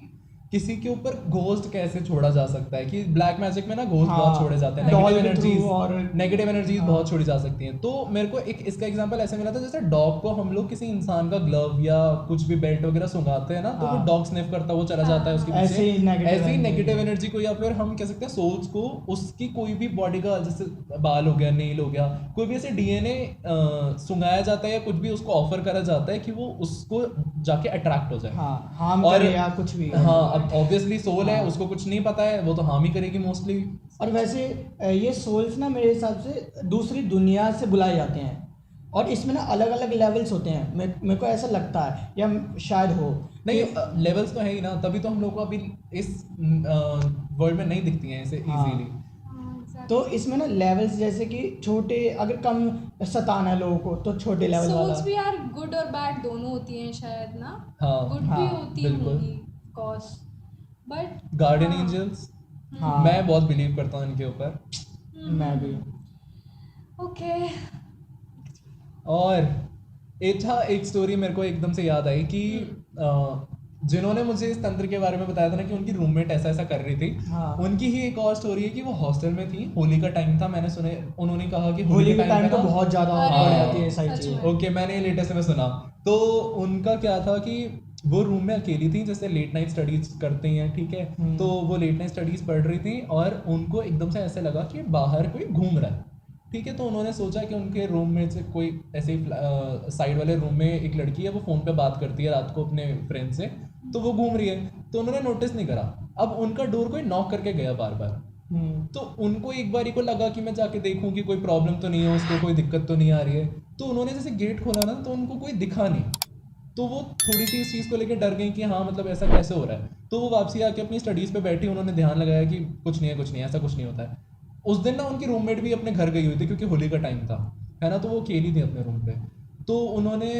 किसी के ऊपर घोस्ट कैसे छोड़ा जा सकता है, कि ब्लैक मैजिक में ना घोस्ट हाँ, बहुत छोड़े जाते हैं, doll नेगेटिव के एनर्जीज through और नेगेटिव एनर्जीज हाँ। बहुत छोड़ी जा सकती हैं। तो मेरे को एक इसका एग्जांपल ऐसे मिला था, जैसे डॉग को हम लोग किसी इंसान का ग्लव या कुछ भी बेल्ट वगैरह सुंघाते हैं ना, तो वो हाँ। डॉग स्निफ करता है, वो चला जाता है उसके पीछे। ऐसे ही negative ऐसे ही energy। नेगेटिव एनर्जी को, या फिर हम कह सकते हैं सोल्स को, उसकी कोई भी बॉडी का जैसे बाल हो गया, नेल हो गया, कोई भी ऐसे DNA सुंघाया जाता है या कुछ भी उसको ऑफर करा जाता है कि वो उसको जाके अट्रैक्ट हो जाए। हाँ, हार्म और- करे या कुछ भी। हाँ, अब ऑब्वियसली सोल है, हाँ। उसको कुछ नहीं पता है, वो तो हार्म ही करेगी मोस्टली। और वैसे ये सोल्स ना मेरे हिसाब से दूसरी दुनिया से बुलाए जाते हैं, और इसमें ना अलग अलग लेवल्स होते हैं, मेरे को ऐसा लगता है, या शायद हो नहीं, लेवल्स तो है ही ना, तभी तो हम लोग को अभी इस वर्ल्ड में नहीं दिखती हैं ऐसे हाँ। इजीली। तो इसमें ना लेवल्स जैसे कि छोटे, अगर कम सताना है लोगों को तो छोटे लेवल वाला। सोल्स भी यार गुड और बैड दोनों होती हैं शायद ना। हाँ, गुड भी हाँ, होती बिल्कुल। होंगी of course, but garden angels, हाँ, मैं बहुत बिलीव करता हूँ इनके ऊपर। मैं भी। ओके। और एक स्टोरी मेरे को एकदम से याद आई कि जिन्होंने मुझे इस तंत्र के बारे में बताया था ना कि उनकी रूममेट ऐसा ऐसा कर रही थी, हाँ। उनकी ही एक और स्टोरी है कि वो हॉस्टल में थी, होली का टाइम था, मैंने सुने उन्होंने कहा कि होली के टाइम पे तो ना बहुत ज्यादा अरे, बढ़ जाती है सारी सच चीज। में। ओके, मैंने लेटेस्ट में सुना। तो उनका क्या था कि वो रूम में अकेली थी, जैसे लेट नाइट स्टडीज करती हैं, ठीक है। तो वो लेट नाइट स्टडीज पढ़ रही थी और उनको एकदम से ऐसे लगा कि बाहर कोई घूम रहा है, ठीक है। तो उन्होंने सोचा कि उनके रूम में से कोई ऐसे ही साइड वाले रूम में एक लड़की है, वो फ़ोन पे बात करती है रात को अपने फ्रेंड से, तो वो घूम रही है, तो उन्होंने नोटिस नहीं करा। अब उनका डोर कोई नॉक करके गया बार बार, तो उनको एक बारी को लगा कि मैं जाके देखूं कि कोई प्रॉब्लम तो नहीं है, उसको कोई दिक्कत तो नहीं आ रही है। तो उन्होंने जैसे गेट खोला ना, तो उनको कोई दिखा नहीं, तो वो थोड़ी सी इस चीज़ को लेकर डर गई कि हाँ मतलब ऐसा कैसे हो रहा है। तो वो वापसी आके अपनी स्टडीज़ पे बैठी, उन्होंने ध्यान लगाया कि कुछ नहीं है, कुछ नहीं है, ऐसा कुछ नहीं होता है। उस दिन ना उनकी रूममेट भी अपने घर गई हुई थी क्योंकि होली का टाइम था, है ना, तो वो अकेली थी अपने रूम पे। तो उन्होंने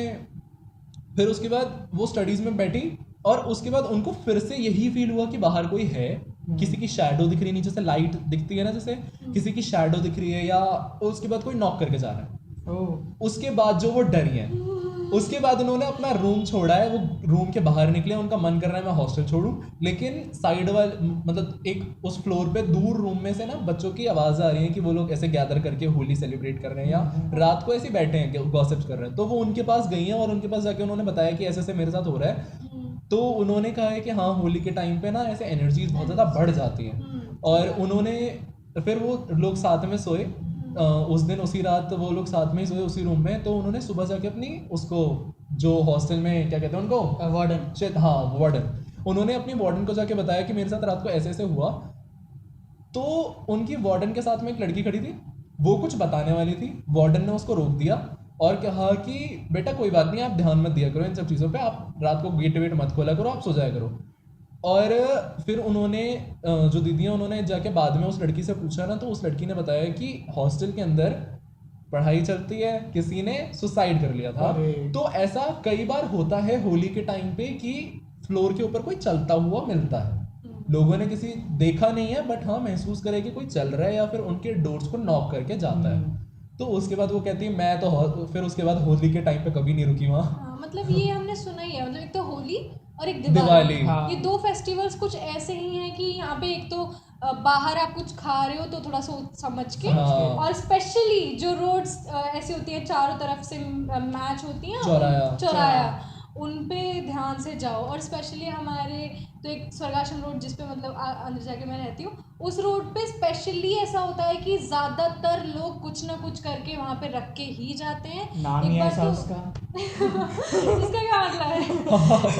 फिर उसके बाद वो स्टडीज़ में बैठी और उसके बाद उनको फिर से यही फील हुआ कि बाहर कोई है, किसी की शैडो दिख रही है नीचे से, लाइट दिखती है ना जैसे किसी की शैडो दिख रही है, या उसके बाद कोई नॉक करके जा रहा है। ओह, उसके बाद जो वो डरी हैं, उसके बाद उन्होंने अपना रूम छोड़ा है, वो रूम के बाहर निकले, उनका मन कर रहा है मैं हॉस्टल छोड़ूं, लेकिन साइड वाले मतलब एक उस फ्लोर पे दूर रूम में से ना बच्चों की आवाज़ आ रही है कि वो लोग ऐसे गैदर करके होली सेलिब्रेट कर रहे हैं या रात को ऐसे बैठे हैं गॉसिप्स कर रहे हैं। तो वो उनके पास गई हैं और उनके पास जाके उन्होंने बताया कि ऐसे ऐसे मेरे साथ हो रहा है। तो उन्होंने कहा है कि हाँ होली के टाइम पे ना ऐसे एनर्जीज बहुत ज़्यादा बढ़ जाती हैं, और उन्होंने फिर वो लोग साथ में सोए उस दिन, उसी रात वो लोग साथ में ही सोए उसी रूम में। तो उन्होंने सुबह जाके अपनी उसको जो हॉस्टल में क्या कहते हैं उनको, वार्डन। शायद हाँ वार्डन, उन्होंने अपनी वार्डन को जाके बताया कि मेरे साथ रात को ऐसे ऐसे हुआ। तो उनकी वार्डन के साथ में एक लड़की खड़ी थी, वो कुछ बताने वाली थी, वार्डन ने उसको रोक दिया और कहा कि बेटा कोई बात नहीं, आप ध्यान मत दिया करो इन सब चीज़ों पे, आप रात को गेट वेट मत खोला करो, आप सो जाया करो। और फिर उन्होंने जो दीदी हैं उन्होंने जाके बाद में उस लड़की से पूछा ना, तो उस लड़की ने बताया कि हॉस्टल के अंदर पढ़ाई चलती है, किसी ने सुसाइड कर लिया था। अरे। तो ऐसा कई बार होता है होली के टाइम पे कि फ्लोर के ऊपर कोई चलता हुआ मिलता है, लोगों ने किसी देखा नहीं है बट हाँ महसूस करे कि कोई चल रहा है, या फिर उनके डोर्स को नॉक करके जाता है। तो उसके बाद वो कहती है मैं तो फिर उसके बाद होली के टाइम पे कभी नहीं रुकी वहाँ। हाँ, मतलब ये हमने सुना ही है, मतलब एक तो होली और एक दिवाली। हाँ। ये दो फेस्टिवल्स कुछ ऐसे ही हैं कि यहाँ पे एक तो बाहर आप कुछ खा रहे हो तो थोड़ा सोच समझ के, हाँ। और स्पेशली जो रोड्स ऐसी होती है चारों तरफ से मैच होती हैं, चौराया। उन पे ध्यान से जाओ। और स्पेशली हमारे तो एक स्वर्गाश्रम रोड जिस पे मतलब अंदर जाके मैं रहती हूँ, उस रोड पे स्पेशली ऐसा होता है कि ज़्यादातर लोग कुछ ना कुछ करके वहाँ पे रख के ही जाते हैं। नाम एक ही बार ऐसा तो उसका। इसका क्या मतलब है?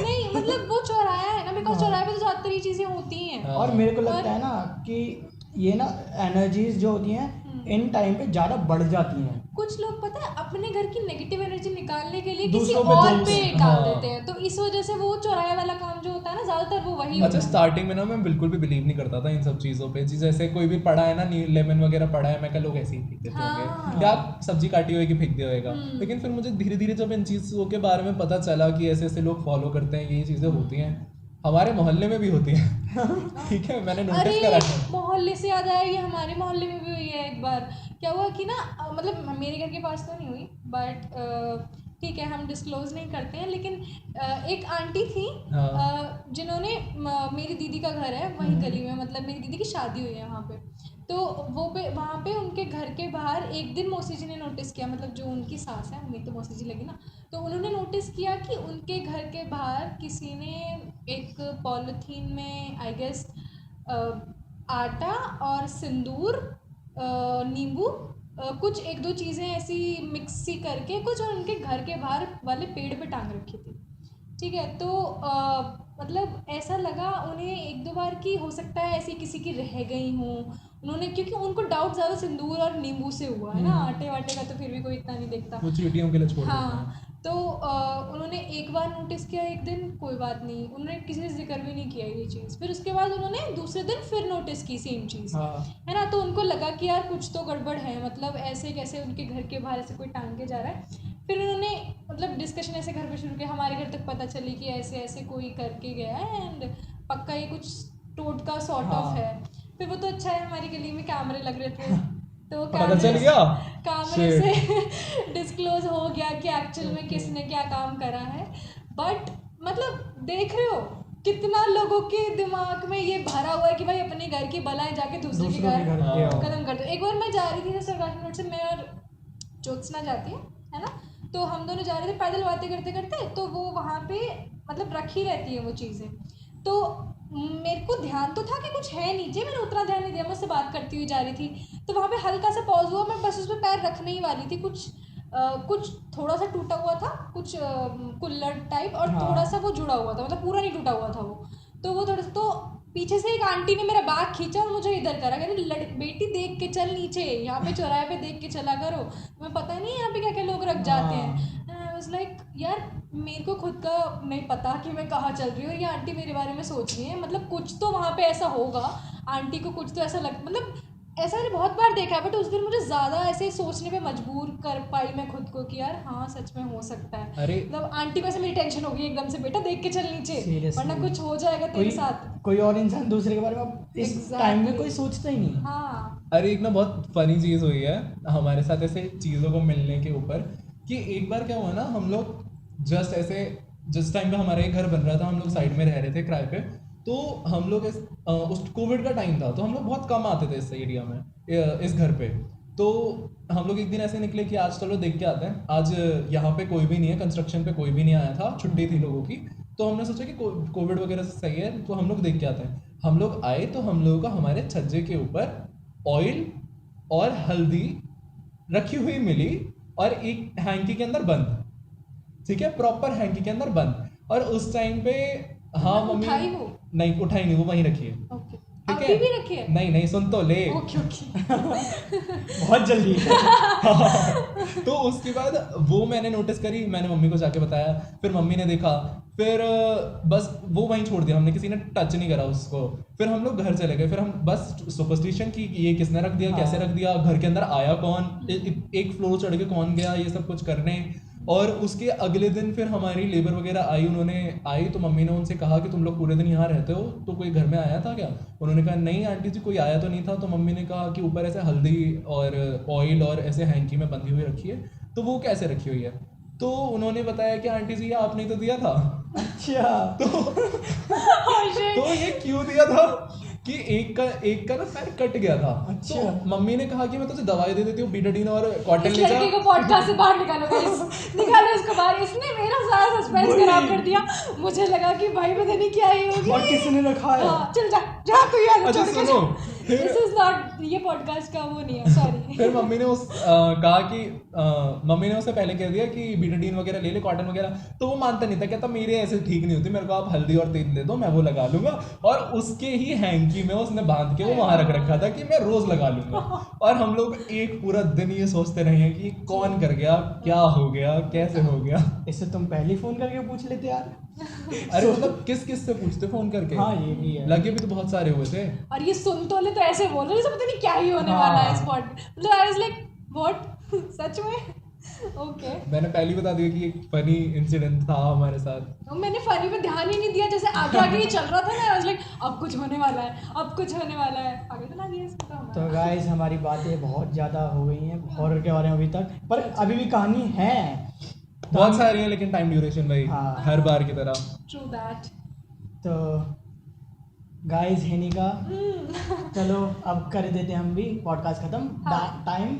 नहीं मतलब वो चौराया है ना, बिकॉज चौराहे पे तो ज़्यादातर ये चीज़ें होती हैं। और मेरे को लगता है ना कि ये ना एनर्जीज जो होती हैं इन टाइम पे ज़्यादा बढ़ जाती हैं। कुछ लोग पता है अपने घर की नेगेटिव एनर्जी निकालने के लिए किसी दूसरों पे और जोड़ पे देते हैं। डाल हाँ। देते हैं, तो इस वजह से वो चौराहे वाला काम जो होता है ना ज़्यादातर वो वही अच्छा, होता है। स्टार्टिंग में ना मैं बिल्कुल भी बिलीव नहीं करता था इन सब चीज़ों पे, जैसे कोई भी पड़ा है ना लेमन वगैरह पड़ा है, मैं कहा लोग ऐसे ही फेंक देते हाँ। होंगे, या सब्जी काटी होगी फेंक दिया होगा। लेकिन फिर मुझे धीरे धीरे जब इन चीज़ों के बारे में पता चला कि ऐसे ऐसे लोग फॉलो करते हैं, यही चीज़ें होती हैं, हमारे मोहल्ले में भी होती हैं। ठीक है, मैंने नोटिस करा अरे है। मोहल्ले से याद आया, ये हमारे मोहल्ले में भी हुई है एक बार। क्या हुआ कि ना मतलब मेरे घर के पास तो नहीं हुई, बट ठीक है हम डिस्क्लोज नहीं करते हैं, लेकिन एक आंटी थी जिन्होंने मेरी दीदी का घर है वहीं गली में, मतलब मेरी दीदी की शादी हुई है वहाँ पे। तो वो पे वहाँ पे उनके घर के बाहर एक दिन मौसी जी ने नोटिस किया, मतलब जो उनकी सास है, मेरी तो मौसी जी लगी ना, तो उन्होंने नोटिस किया कि उनके घर के बाहर किसी ने एक पॉलीथीन में आई गेस आटा और सिंदूर, नींबू, कुछ एक दो चीज़ें ऐसी मिक्सी करके कुछ, और उनके घर के बाहर वाले पेड़ पे टांग रखी थी। ठीक है, तो मतलब ऐसा लगा उन्हें एक दो बार कि हो सकता है ऐसी किसी की रह गई हूँ उन्होंने, क्योंकि उनको डाउट ज़्यादा सिंदूर और नींबू से हुआ है ना, आटे वाटे का तो फिर भी कोई इतना नहीं देखता। वो चीटियों के लिए छोड़ देते हैं। हाँ, तो उन्होंने एक बार नोटिस किया, एक दिन कोई बात नहीं, उन्होंने किसी से जिक्र भी नहीं किया ये चीज़। फिर उसके बाद उन्होंने दूसरे दिन फिर नोटिस की सेम चीज़, है ना। तो उनको लगा कि यार कुछ तो गड़बड़ है, मतलब ऐसे कैसे उनके घर के बाहर ऐसे कोई टांग के जा रहा है। फिर उन्होंने मतलब डिस्कशन ऐसे घर पे शुरू किया, हमारे घर तक पता चली कि ऐसे ऐसे कोई करके गया है एंड पक्का ये कुछ टोटका सॉर्ट ऑफ है। फिर वो तो अच्छा है हमारी गली में कैमरे लग रहे थे, तो पता चल गया, कैमरे से डिस्क्लोज हो गया कि एक्चुअल में किसने क्या काम करा है। बट मतलब देख रहे हो कितना लोगों के दिमाग में ये भरा हुआ है कि भाई अपने घर की बलाएं जाके दूसरे के घर खत्म कर दो। एक बार मैं जा रही थी सरकारी रोड से, मैं और ज्योत्सना जाती है ना, तो हम दोनों जा रहे थे पैदल बातें करते करते, तो वो वहाँ पे मतलब रखी रहती है वो चीज़ें। तो मेरे को ध्यान तो था कि कुछ है नीचे, मैंने उतना ध्यान नहीं दिया, मैं उससे बात करती हुई जा रही थी। तो वहाँ पे हल्का सा पॉज हुआ, मैं बस उस पर पैर रखने ही वाली थी, कुछ थोड़ा सा टूटा हुआ था, कुछ कुल्लड़ टाइप, और थोड़ा सा वो जुड़ा हुआ था, मतलब पूरा नहीं टूटा हुआ था वो। तो वो थोड़ा सा, तो पीछे से एक आंटी ने मेरा बैग खींचा और मुझे इधर करा, कहते बेटी देख के चल नीचे, यहाँ पे चौराहे पे देख के चला करो, तुम्हें पता नहीं यहाँ पे क्या क्या लोग रख जाते हैं। आई वाज लाइक यार मेरे को खुद का नहीं पता कि मैं कहाँ चल रही हूँ, ये आंटी मेरे बारे में सोच रही है, मतलब कुछ तो वहाँ पे ऐसा होगा, आंटी को कुछ तो ऐसा मतलब ऐसा मैंने बहुत बार देखा है। बट उस दिन मुझे ज़्यादा ऐसे सोचने पे मजबूर कर पाई मैं खुद को कि यार हाँ सच में हो सकता है। अरे मतलब आंटी को ऐसे मेरी टेंशन हो गई एकदम से, बेटा देख के चल नीचे वरना कुछ हो जाएगा तेरे साथ। कोई और इंसान दूसरे के बारे में इस टाइम में कोई सोचता ही नहीं। हाँ अरे एक ना बहुत फनी चीज़ हुई है हमारे साथ ऐसे चीज़ों को मिलने के ऊपर, कि एक बार क्या हुआ ना, हम लोग जस्ट ऐसे जिस टाइम पे हमारा एक घर बन रहा था, हम लोग साइड में रह रहे थे किराए पे, तो हम लोग उस कोविड का टाइम था, तो हम लोग बहुत कम आते थे इस एरिया में, इस घर पे। तो हम लोग एक दिन ऐसे निकले कि आज चलो देख के आते हैं, आज यहाँ पे कोई भी नहीं है, कंस्ट्रक्शन पे कोई भी नहीं आया था, छुट्टी थी लोगों की, तो हमने सोचा कि कोविड वगैरह से सही है, तो हम लोग देख के आते हैं। हम लोग आए तो हम लोगों को हमारे छज्जे के ऊपर ऑयल और हल्दी रखी हुई मिली, और एक हैंकी के अंदर बंद, ठीक है, प्रॉपर हैंकी के अंदर बंद। और उस टाइम पे हाँ मम्मी उठाई वो? नहीं उठाई नहीं, वो वहीं रखी है। ओके, ठीक अभी है? भी रखी है? नहीं नहीं सुन तो ले। ओके ओके बहुत जल्दी। तो उसके बाद वो मैंने नोटिस करी, मैंने मम्मी को जाके बताया, फिर मम्मी ने देखा, फिर बस वो वहीं छोड़ दिया, हमने किसी ने टच नहीं करा उसको। फिर हम लोग घर चले गए, फिर हम बस सुपरस्टिशन की ये किसने रख दिया, कैसे रख दिया, घर के अंदर आया कौन, एक फ्लोर चढ़ के कौन गया, ये सब कुछ करने। और उसके अगले दिन फिर हमारी लेबर वगैरह आई, तो मम्मी ने उनसे कहा कि तुम लोग पूरे दिन यहाँ रहते हो, तो कोई घर में आया था क्या? उन्होंने कहा नहीं आंटी जी कोई आया तो नहीं था। तो मम्मी ने कहा कि ऊपर ऐसे हल्दी और ऑयल और ऐसे हैंकी में बंधी हुई रखी है, तो वो कैसे रखी हुई है? तो उन्होंने बताया कि आंटी जी ये आपने तो दिया था। अच्छा तो ये क्यों दिया था कि एक का ना पैर कट गया था। अच्छा। तो मम्मी ने कहा कि मैं तुझे दवाई दे देती हूँ, बीटाडीन और कॉटन इस ले जा। लड़के को पॉडकास्ट से बाहर निकालो गाइस, निकालो इसको बाहर, इसने मेरा सारा सस्पेंस खराब कर दिया। मुझे लगा कि भाई पता नहीं क्या ही होगी। और किसने रखा है? हाँ, चल जा जा तू यार अच्छा छोड़ के सुनो, दिस इज नॉट, ये पॉडकास्ट का वो नहीं है, सॉरी। फिर मम्मी ने कहा कि मम्मी ने उसे पहले कह दिया कि बीटाडीन वगैरह ले ले, कॉटन वगैरह, तो वो मानता नहीं था, कहता मेरे ऐसे ठीक नहीं होती, मेरे को आप हल्दी और तेल दे दो, मैं वो लगा लूंगा। और उसके ही हैंकी में उसने बांध के वो वहां रख रखा था कि मैं रोज लगा लूंगा। और हम लोग एक पूरा दिन ये सोचते रहे हैं कि कौन कर गया, क्या हो गया, कैसे हो गया। इससे तुम पहले फोन करके पूछ लेते यार। अरे मतलब किस किस से पूछते फोन करके? हाँ ये भी है। लगे भी तो बहुत सारे हुए थे। और ये सुन तो ले तो ऐसे बोल रहे हैं पता नहीं क्या ही होने वाला है इस पॉड, मतलब आई वाज लाइक व्हाट सच में। ओके मैंने पहले बता दिया कि एक फनी इंसिडेंट था हमारे साथ। तो मैंने फनी पे ध्यान ही नहीं दिया, जैसे आगे आगे ये चल रहा था ना, आई वाज लाइक अब कुछ होने वाला है, अब कुछ होने वाला है, आगे तो ना दिया इसको हमारा। तो गाइस हमारी बातें बहुत ज़्यादा हो गई हैं हॉरर के बारे में अभी तक, पर अभी भी कहानी है बहुत सारी है लेकिन टाइम ड्यूरेशन भाई हाँ। हर बार की तरह। True that. तो गाइस हेनिका चलो अब कर देते हैं हम भी पॉडकास्ट खत्म। हाँ। टाइम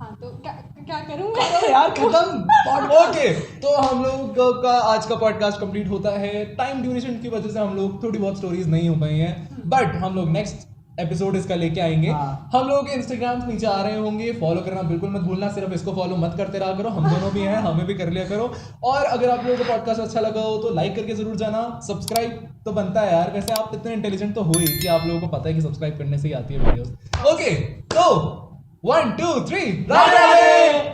हाँ तो क्या करूँगा यार खत्म। ओके तो हम लोग का आज का पॉडकास्ट कंप्लीट होता है। टाइम ड्यूरेशन की वजह से हम लोग थोड़ी बहुत स्टोरीज नहीं हो पाई हैं, बट हम लोग नेक्स्ट एपिसोड इसका लेके आएंगे। हाँ। हम लोग के इंस्टाग्राम नीचे आ रहे होंगे, फॉलो करना बिल्कुल मत भूलना, सिर्फ इसको फॉलो मत करते रहा करो, हम दोनों भी हैं, हमें भी कर लिया करो। और अगर आप लोगों को पॉडकास्ट अच्छा लगा हो तो लाइक करके जरूर जाना, सब्सक्राइब तो बनता है यार, वैसे आप इतने इंटेलिजेंट तो हो ही कि आप लोगों को पता है कि सब्सक्राइब करने से ही आती है वीडियोस। ओके तो 1 2 3 राधे राधे।